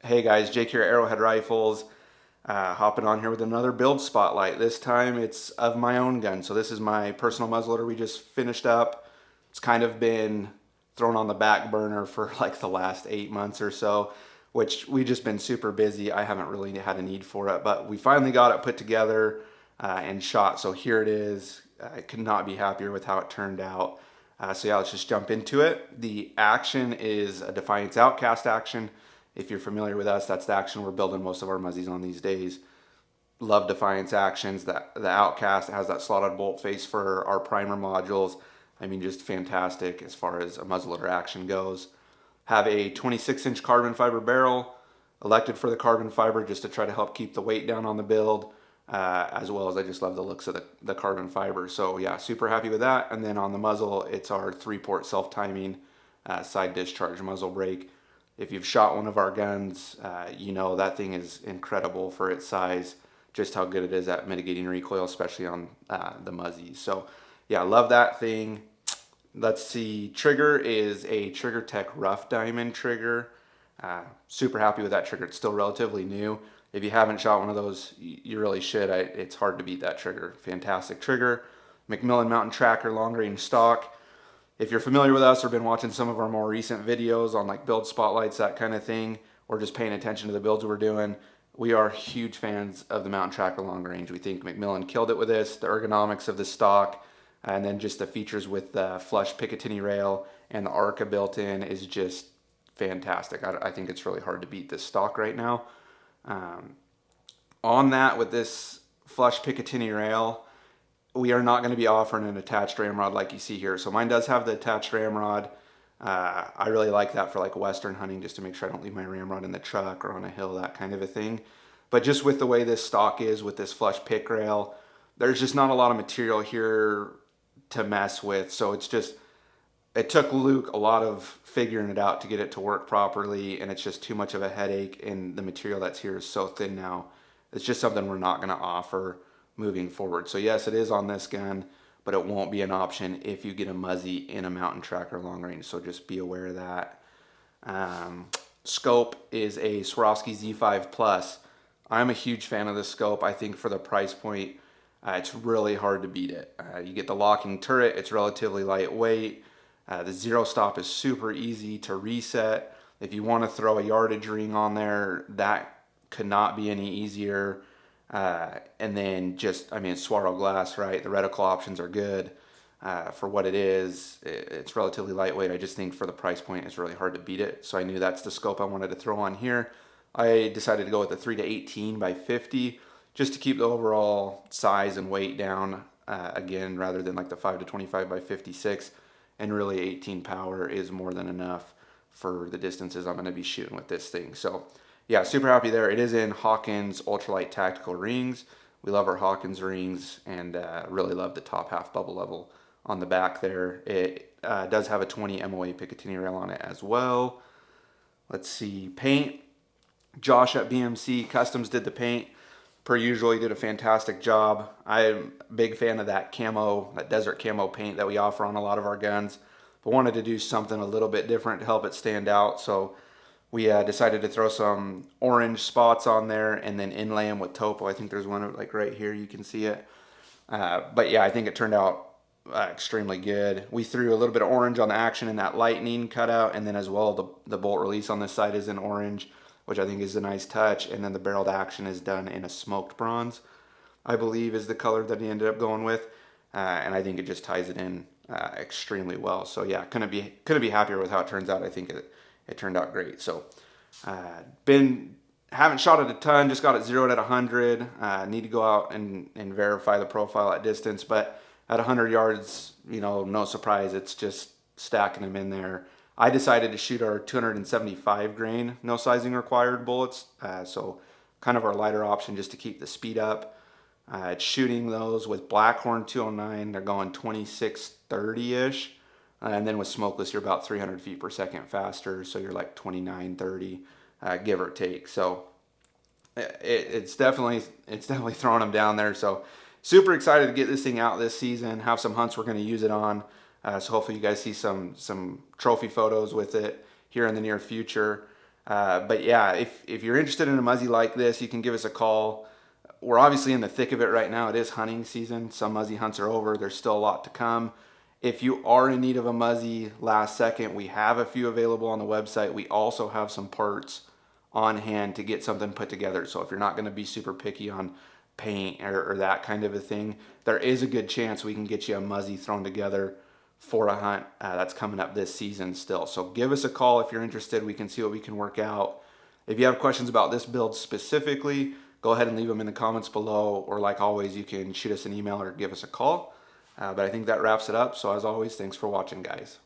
Hey guys, Jake here at Arrowhead Rifles, hopping on here with another build spotlight. This time it's of my own gun. So this is my personal muzzleloader we just finished up. It's kind of been thrown on the back burner for like the last 8 months or so, which we just been super busy. I haven't really had a need for it, but we finally got it put together and shot. So here it is. I could not be happier with how it turned out. So yeah, let's just jump into it. The action is a Defiance Outcast action. If you're familiar with us, that's the action we're building most of our muzzies on these days. Love Defiance actions. The Outcast has that slotted bolt face for our primer modules. I mean, just fantastic as far as a muzzleloader action goes. Have a 26-inch carbon fiber barrel. Elected for the carbon fiber just to try to help keep the weight down on the build, as well as I just love the looks of the carbon fiber. So yeah, super happy with that. And then on the muzzle, it's our 3-port self-timing side discharge muzzle brake. If you've shot one of our guns, you know that thing is incredible for its size, just how good it is at mitigating recoil, especially on the muzzies. So yeah, I love that thing. Let's see, trigger is a Trigger Tech Rough Diamond trigger. Super happy with that trigger. It's still relatively new. If you haven't shot one of those, you really should. It's hard to beat that trigger. Fantastic trigger. Macmillan Mountain Tracker long range stock. If you're familiar with us or been watching some of our more recent videos on like build spotlights, that kind of thing, or just paying attention to the builds we're doing, we are huge fans of the Mountain Tracker long range. We think Macmillan killed it with this, the ergonomics of the stock, and then just the features with the flush Picatinny rail and the Arca built in is just fantastic. I think it's really hard to beat this stock right now. On that, with this flush Picatinny rail, we are not going to be offering an attached ramrod like you see here. So mine does have the attached ramrod. I really like that for like Western hunting, just to make sure I don't leave my ramrod in the truck or on a hill, that kind of a thing. But just with the way this stock is with this flush pick rail, there's just not a lot of material here to mess with. So it took Luke a lot of figuring it out to get it to work properly, and it's just too much of a headache, and the material that's here is so thin now. It's just something we're not going to offer moving forward. So yes, it is on this gun, but it won't be an option if you get a muzzy in a Mountain Tracker long range. So just be aware of that. Scope is a Swarovski Z5 Plus. I'm a huge fan of this scope. I think for the price point, it's really hard to beat it. You get the locking turret. It's relatively lightweight. The zero stop is super easy to reset. If you want to throw a yardage ring on there, that could not be any easier. And then just, I mean, it's Swaro glass, right? The reticle options are good for what it is. It's relatively lightweight. I just think for the price point, it's really hard to beat it. So I knew that's the scope I wanted to throw on here. I decided to go with the 3-18 by 50 just to keep the overall size and weight down again, rather than like the 5-25 by 56. And really 18 power is more than enough for the distances I'm going to be shooting with this thing. So yeah, super happy there. It is in Hawkins ultralight tactical rings. We love our Hawkins rings, and really love the top half bubble level on the back there. It does have a 20 MOA Picatinny rail on it as well. Let's see, paint. Josh at BMC Customs did the paint. Per usual, he did a fantastic job. I'm a big fan of that camo, that desert camo paint that we offer on a lot of our guns, but wanted to do something a little bit different to help it stand out. So we decided to throw some orange spots on there and then inlay them with topo. I think there's one like right here, you can see it. But yeah, I think it turned out extremely good. We threw a little bit of orange on the action in that lightning cutout, and then as well the bolt release on this side is in orange, which I think is a nice touch. And then the barreled action is done in a smoked bronze, I believe is the color that he ended up going with. And I think it just ties it in extremely well. So yeah, couldn't be happier with how it turns out. I think it turned out great. So haven't shot it a ton, just got it zeroed at 100. Need to go out and verify the profile at distance, but at 100 yards, you know, no surprise, it's just stacking them in there. I decided to shoot our 275 grain, no sizing required bullets, so kind of our lighter option just to keep the speed up. It's shooting those with Blackhorn 209, they're going 2630-ish. And then with smokeless, you're about 300 feet per second faster, so you're like 29, 30, give or take. So it's definitely throwing them down there. So super excited to get this thing out this season. Have some hunts we're going to use it on. So hopefully you guys see some trophy photos with it here in the near future. But yeah, if you're interested in a Muzzy like this, you can give us a call. We're obviously in the thick of it right now. It is hunting season. Some Muzzy hunts are over. There's still a lot to come. If you are in need of a Muzzy last second, we have a few available on the website. We also have some parts on hand to get something put together. So if you're not going to be super picky on paint or that kind of a thing, there is a good chance we can get you a Muzzy thrown together for a hunt that's coming up this season still. So give us a call if you're interested. We can see what we can work out. If you have questions about this build specifically, go ahead and leave them in the comments below, or like always, you can shoot us an email or give us a call. But I think that wraps it up. So as always, thanks for watching, guys.